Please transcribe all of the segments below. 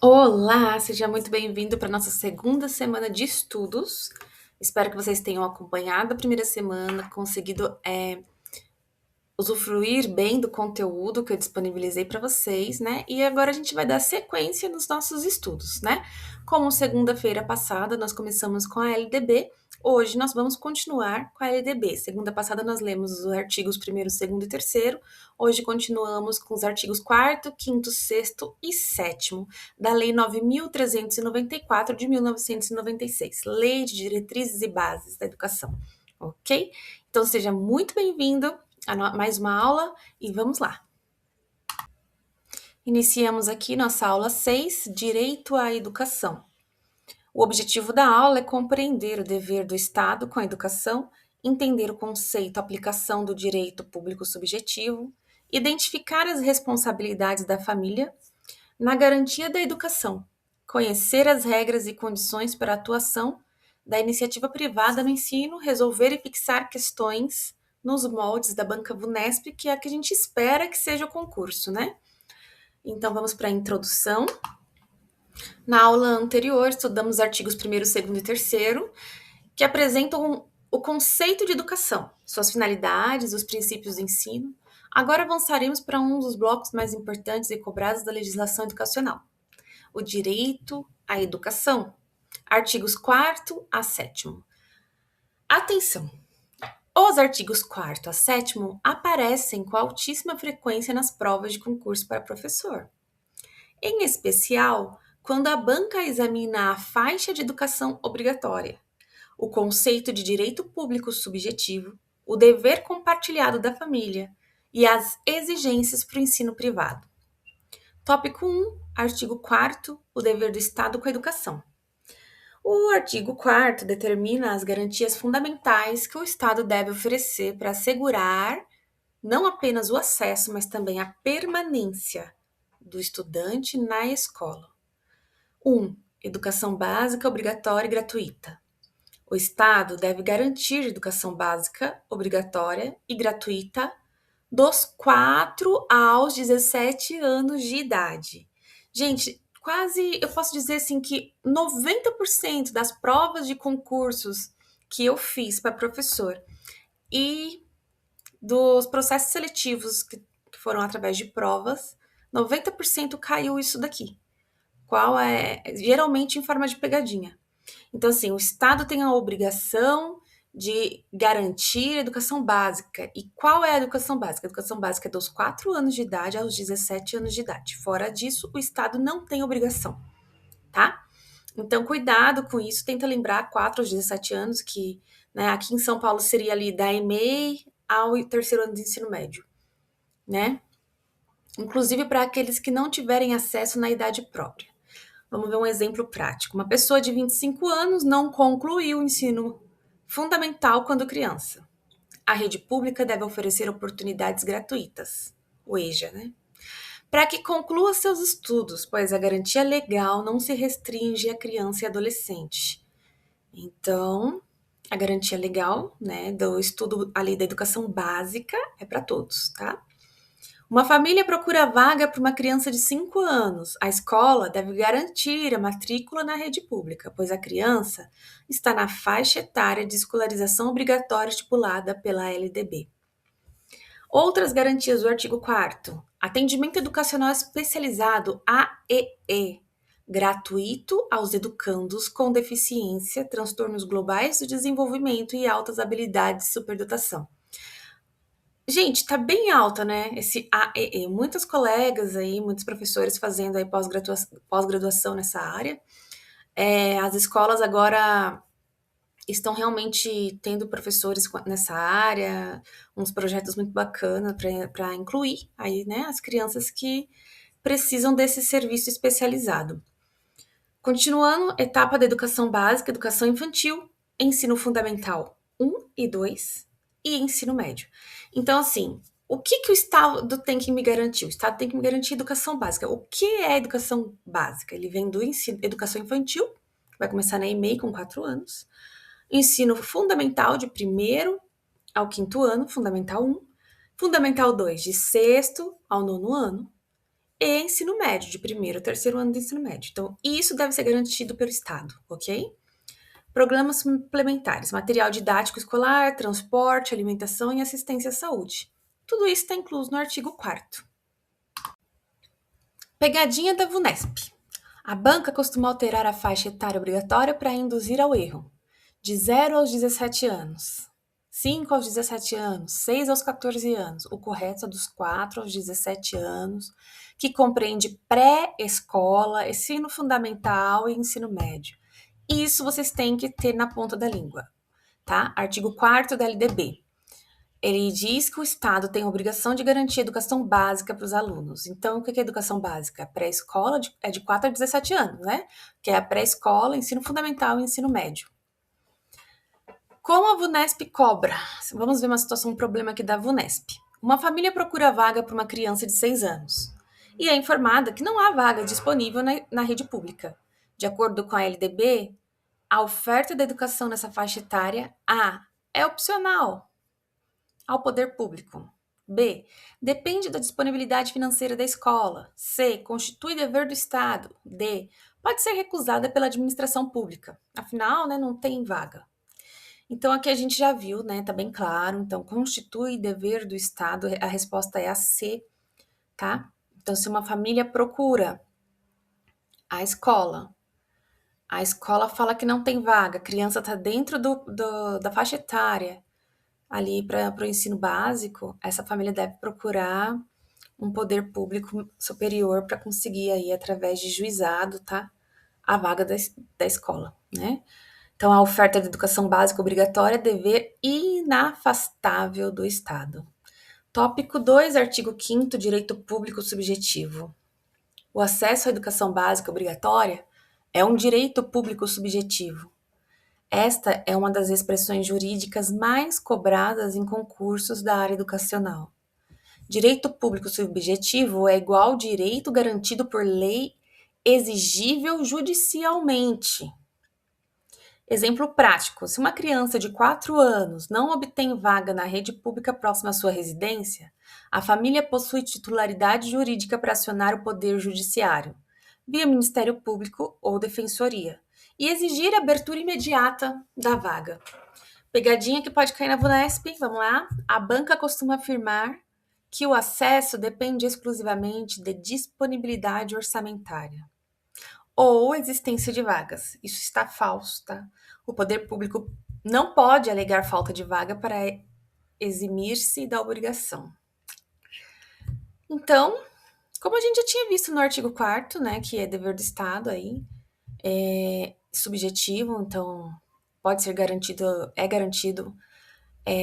Olá, seja muito bem-vindo para nossa segunda semana de estudos. Espero que vocês tenham acompanhado a primeira semana, conseguido usufruir bem do conteúdo que eu disponibilizei para vocês, né? E agora a gente vai dar sequência nos nossos estudos, né? Como segunda-feira passada nós começamos com a LDB, hoje nós vamos continuar com a LDB. Segunda passada nós lemos os artigos 1º, 2º e 3º, hoje continuamos com os artigos 4º, 5º, 6º e 7º da Lei 9.394 de 1996, Lei de Diretrizes e Bases da Educação, ok? Então seja muito bem-vindo mais uma aula e vamos lá. Iniciamos aqui nossa aula 6, Direito à Educação. O objetivo da aula é compreender o dever do Estado com a educação, entender o conceito, aplicação do direito público subjetivo, identificar as responsabilidades da família na garantia da educação, conhecer as regras e condições para a atuação da iniciativa privada no ensino, resolver e fixar questões nos moldes da banca VUNESP, que é a que a gente espera que seja o concurso, né? Então vamos para a introdução. Na aula anterior, estudamos os artigos 1º, 2º e 3º, que apresentam o conceito de educação, suas finalidades, os princípios do ensino. Agora avançaremos para um dos blocos mais importantes e cobrados da legislação educacional, o direito à educação, artigos 4º a 7º. Atenção! Os artigos 4º a 7º aparecem com altíssima frequência nas provas de concurso para professor. Em especial, quando a banca examina a faixa de educação obrigatória, o conceito de direito público subjetivo, o dever compartilhado da família e as exigências para o ensino privado. Tópico 1, artigo 4º, o dever do Estado com a educação. O artigo 4º determina as garantias fundamentais que o Estado deve oferecer para assegurar não apenas o acesso, mas também a permanência do estudante na escola. 1. Educação básica obrigatória e gratuita. O Estado deve garantir educação básica obrigatória e gratuita dos 4 aos 17 anos de idade. Gente, quase, eu posso dizer assim que 90% das provas de concursos que eu fiz para professor e dos processos seletivos que foram através de provas, 90% caiu isso daqui. Qual é? Geralmente em forma de pegadinha. Então, assim, o Estado tem a obrigação de garantir a educação básica. E qual é a educação básica? A educação básica é dos 4 anos de idade aos 17 anos de idade. Fora disso, o Estado não tem obrigação, tá? Então, cuidado com isso. Tenta lembrar 4 aos 17 anos, que né, aqui em São Paulo seria ali da EMEI ao 3º ano de ensino médio, né? Inclusive para aqueles que não tiverem acesso na idade própria. Vamos ver um exemplo prático. Uma pessoa de 25 anos não concluiu o ensino fundamental quando criança. A rede pública deve oferecer oportunidades gratuitas, o EJA, né? Para que conclua seus estudos, pois a garantia legal não se restringe à criança e adolescente. Então, a garantia legal, né, do estudo ali da educação básica é para todos, tá? Uma família procura vaga para uma criança de 5 anos. A escola deve garantir a matrícula na rede pública, pois a criança está na faixa etária de escolarização obrigatória estipulada pela LDB. Outras garantias do artigo 4º. Atendimento educacional especializado AEE, gratuito aos educandos com deficiência, transtornos globais do desenvolvimento e altas habilidades de superdotação. Gente, tá bem alta, né, esse AEE. Muitos colegas aí, muitos professores fazendo aí pós-graduação nessa área. As escolas agora estão realmente tendo professores nessa área, uns projetos muito bacanas para incluir aí, né, as crianças que precisam desse serviço especializado. Continuando, etapa da educação básica, educação infantil, ensino fundamental 1 e 2 e ensino médio. Então, assim, o que o Estado tem que me garantir? O Estado tem que me garantir educação básica. O que é educação básica? Ele vem do ensino, educação infantil, que vai começar na EMEI com 4 anos, ensino fundamental de 1º ao 5º ano, fundamental 1, fundamental 2, de 6º ao 9º ano, e ensino médio, de primeiro ao terceiro ano do ensino médio. Então, isso deve ser garantido pelo Estado, ok? Programas complementares, material didático escolar, transporte, alimentação e assistência à saúde. Tudo isso está incluso no artigo 4º. Pegadinha da VUNESP. A banca costuma alterar a faixa etária obrigatória para induzir ao erro. De 0 aos 17 anos, 5 aos 17 anos, 6 aos 14 anos. O correto é dos 4 aos 17 anos, que compreende pré-escola, ensino fundamental e ensino médio. Isso vocês têm que ter na ponta da língua, tá? Artigo 4º da LDB. Ele diz que o Estado tem a obrigação de garantir educação básica para os alunos. Então, o que é educação básica? Pré-escola é de 4 a 17 anos, né? Que é a pré-escola, ensino fundamental e ensino médio. Como a VUNESP cobra? Vamos ver uma situação, um problema aqui da VUNESP. Uma família procura vaga para uma criança de 6 anos e é informada que não há vaga disponível na rede pública. De acordo com a LDB, a oferta da educação nessa faixa etária A. É opcional ao poder público. B. Depende da disponibilidade financeira da escola. C. Constitui dever do Estado. D. Pode ser recusada pela administração pública. Afinal, né, não tem vaga. Então, aqui a gente já viu, né? Tá bem claro. Então, constitui dever do Estado. A resposta é a C, tá? Então, se uma família procura a escola fala que não tem vaga, a criança tá dentro da faixa etária ali para o ensino básico, essa família deve procurar um poder público superior para conseguir aí, através de juizado, tá? A vaga da escola, né? Então, a oferta de educação básica obrigatória é dever inafastável do Estado. Tópico 2, artigo 5º, direito público subjetivo. O acesso à educação básica obrigatória é um direito público subjetivo. Esta é uma das expressões jurídicas mais cobradas em concursos da área educacional. Direito público subjetivo é igual ao direito garantido por lei exigível judicialmente. Exemplo prático: se uma criança de 4 anos não obtém vaga na rede pública próxima à sua residência, a família possui titularidade jurídica para acionar o Poder Judiciário, via Ministério Público ou Defensoria, e exigir a abertura imediata da vaga. Pegadinha que pode cair na VUNESP, vamos lá? A banca costuma afirmar que o acesso depende exclusivamente de disponibilidade orçamentária ou existência de vagas. Isso está falso, tá? O poder público não pode alegar falta de vaga para eximir-se da obrigação. Então, como a gente já tinha visto no artigo 4º, né, que é dever do Estado aí, é subjetivo, então pode ser garantido,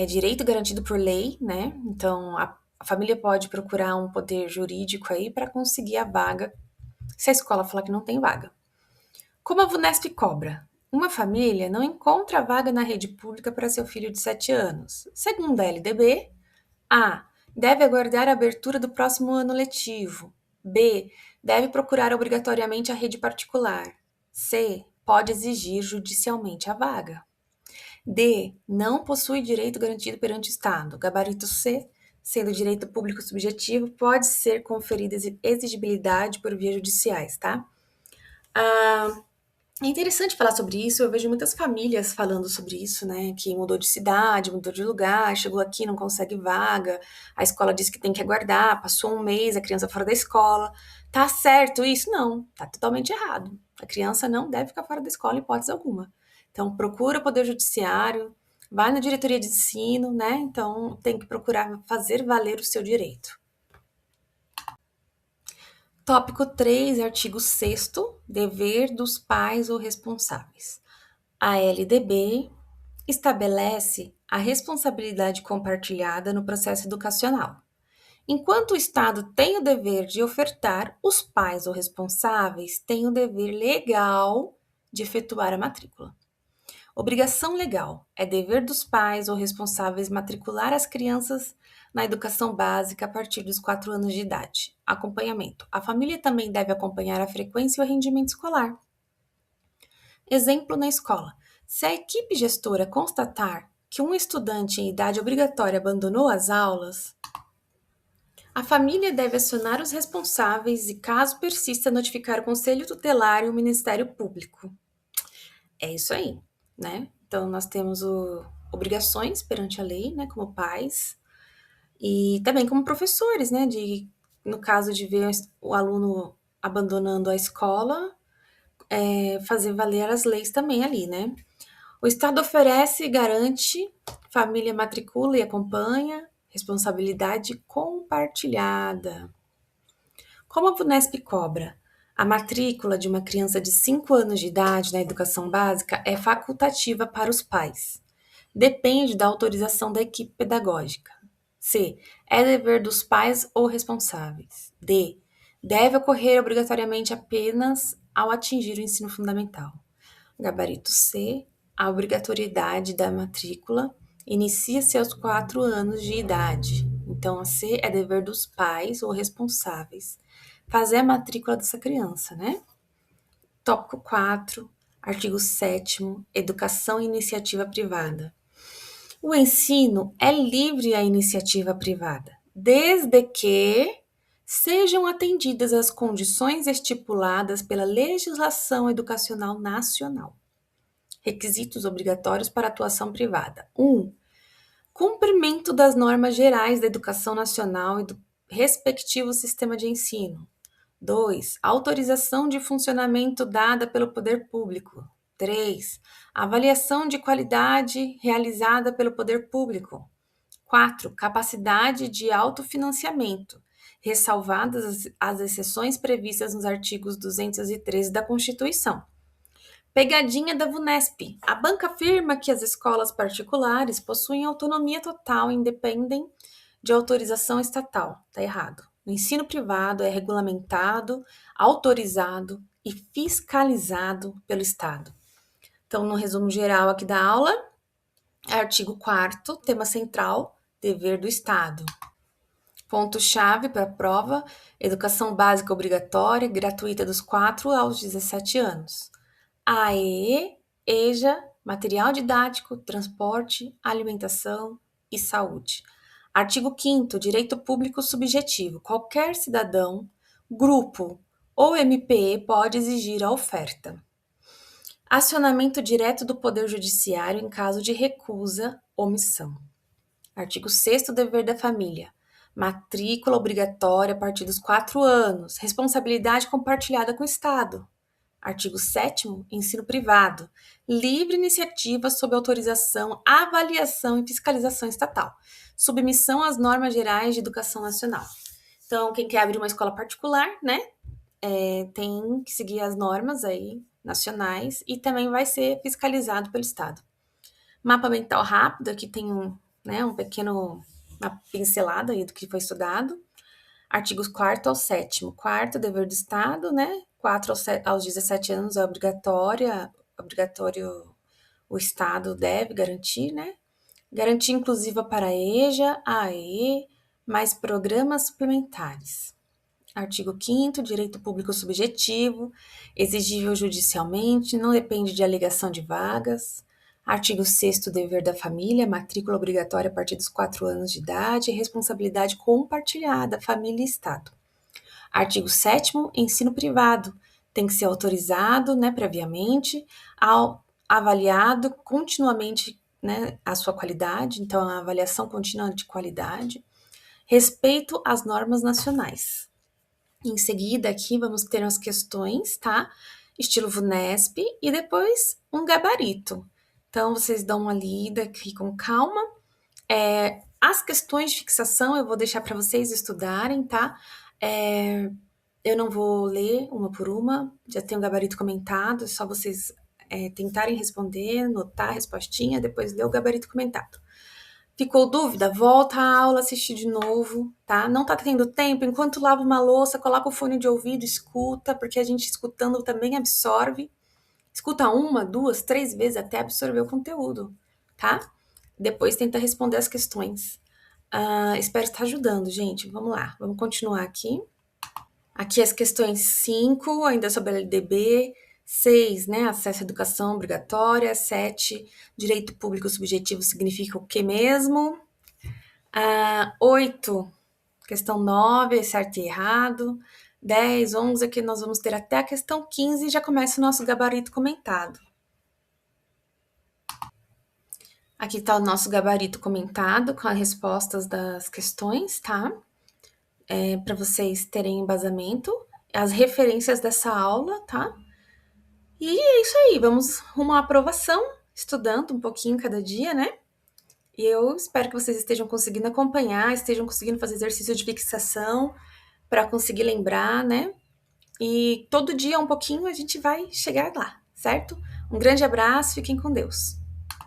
direito garantido por lei, né? Então a família pode procurar um poder jurídico aí para conseguir a vaga, se a escola falar que não tem vaga. Como a VUNESP cobra? Uma família não encontra vaga na rede pública para seu filho de 7 anos. Segundo a LDB, A. Deve aguardar a abertura do próximo ano letivo. B. Deve procurar obrigatoriamente a rede particular. C. Pode exigir judicialmente a vaga. D. Não possui direito garantido perante o Estado. Gabarito C. Sendo direito público subjetivo, pode ser conferida exigibilidade por vias judiciais, tá? É interessante falar sobre isso, eu vejo muitas famílias falando sobre isso, né? Que mudou de cidade, mudou de lugar, chegou aqui, não consegue vaga, a escola diz que tem que aguardar, passou um mês, a criança fora da escola. Tá certo isso? Não, tá totalmente errado. A criança não deve ficar fora da escola em hipótese alguma. Então, procura o Poder Judiciário, vai na diretoria de ensino, né? Então, tem que procurar fazer valer o seu direito. Tópico 3, artigo 6º, dever dos pais ou responsáveis. A LDB estabelece a responsabilidade compartilhada no processo educacional. Enquanto o Estado tem o dever de ofertar, os pais ou responsáveis têm o dever legal de efetuar a matrícula. Obrigação legal é dever dos pais ou responsáveis matricular as crianças na educação básica a partir dos 4 anos de idade. Acompanhamento. A família também deve acompanhar a frequência e o rendimento escolar. Exemplo na escola. Se a equipe gestora constatar que um estudante em idade obrigatória abandonou as aulas, A família deve acionar os responsáveis e, caso persista, notificar o Conselho Tutelar e o Ministério Público. É isso aí, né? Então, nós temos obrigações perante a lei, né, como pais, e também como professores, né, no caso de ver o aluno abandonando a escola, fazer valer as leis também ali, né? O Estado oferece e garante, família matricula e acompanha, responsabilidade compartilhada. Como a Vunesp cobra? A matrícula de uma criança de 5 anos de idade na educação básica é facultativa para os pais. Depende da autorização da equipe pedagógica. C. É dever dos pais ou responsáveis. D. Deve ocorrer obrigatoriamente apenas ao atingir o ensino fundamental. Gabarito C. A obrigatoriedade da matrícula inicia-se aos 4 anos de idade. Então, a C é dever dos pais ou responsáveis fazer a matrícula dessa criança, né? Tópico 4, artigo 7º, educação e iniciativa privada. O ensino é livre à iniciativa privada, desde que sejam atendidas as condições estipuladas pela legislação educacional nacional. Requisitos obrigatórios para atuação privada. 1. Cumprimento das normas gerais da educação nacional e do respectivo sistema de ensino. 2. Autorização de funcionamento dada pelo poder público. 3. Avaliação de qualidade realizada pelo poder público. 4. Capacidade de autofinanciamento, ressalvadas as exceções previstas nos artigos 213 da Constituição. Pegadinha da Vunesp. A banca afirma que as escolas particulares possuem autonomia total e independem de autorização estatal. Está errado. O ensino privado é regulamentado, autorizado e fiscalizado pelo Estado. Então, no resumo geral aqui da aula, artigo 4º, tema central, dever do Estado. Ponto-chave para a prova, educação básica obrigatória, gratuita dos 4 aos 17 anos. AE, EJA, material didático, transporte, alimentação e saúde. Artigo 5º, direito público subjetivo. Qualquer cidadão, grupo ou MPE pode exigir a oferta. Acionamento direto do Poder Judiciário em caso de recusa, omissão. Artigo 6º, dever da família. Matrícula obrigatória a partir dos 4 anos. Responsabilidade compartilhada com o Estado. Artigo 7º, ensino privado. Livre iniciativa sob autorização, avaliação e fiscalização estatal. Submissão às normas gerais de educação nacional. Então, quem quer abrir uma escola particular, né, tem que seguir as normas aí nacionais e também vai ser fiscalizado pelo Estado. Mapa mental rápido, aqui tem uma pincelada aí do que foi estudado. Artigos 4º ao 7º. 4º, dever do Estado, né? 4 aos 17 anos é obrigatório, o Estado deve garantir, né? Garantia inclusiva para a EJA, AE, mais programas suplementares. Artigo 5º, direito público subjetivo, exigível judicialmente, não depende de alegação de vagas. Artigo 6º, dever da família, matrícula obrigatória a partir dos 4 anos de idade, responsabilidade compartilhada, família e Estado. Artigo 7º, ensino privado, tem que ser autorizado, né, previamente, avaliado continuamente, né, a sua qualidade, então a avaliação contínua de qualidade, respeito às normas nacionais. Em seguida, aqui vamos ter as questões, tá? Estilo Vunesp e depois um gabarito. Então, vocês dão uma lida aqui com calma. As questões de fixação eu vou deixar para vocês estudarem, tá? Eu não vou ler uma por uma, já tem um gabarito comentado, é só vocês tentarem responder, notar a respostinha, depois ler o gabarito comentado. Ficou dúvida? Volta à aula, assistir de novo, tá? Não tá tendo tempo? Enquanto lava uma louça, coloca o fone de ouvido, escuta, porque a gente escutando também absorve. Escuta 1, 2, 3 vezes até absorver o conteúdo, tá? Depois tenta responder as questões. Espero estar ajudando, gente. Vamos lá, vamos continuar aqui. Aqui as questões 5, ainda sobre a LDB. 6, né, acesso à educação obrigatória. 7, direito público subjetivo significa o que mesmo? 8, Questão 9, certo e errado. 10, 11, aqui nós vamos ter até a questão 15 e já começa o nosso gabarito comentado. Aqui está o nosso gabarito comentado com as respostas das questões, tá? Para vocês terem embasamento, as referências dessa aula, tá? E é isso aí, vamos rumo à aprovação, estudando um pouquinho cada dia, né? E eu espero que vocês estejam conseguindo acompanhar, estejam conseguindo fazer exercício de fixação para conseguir lembrar, né? E todo dia um pouquinho a gente vai chegar lá, certo? Um grande abraço, fiquem com Deus.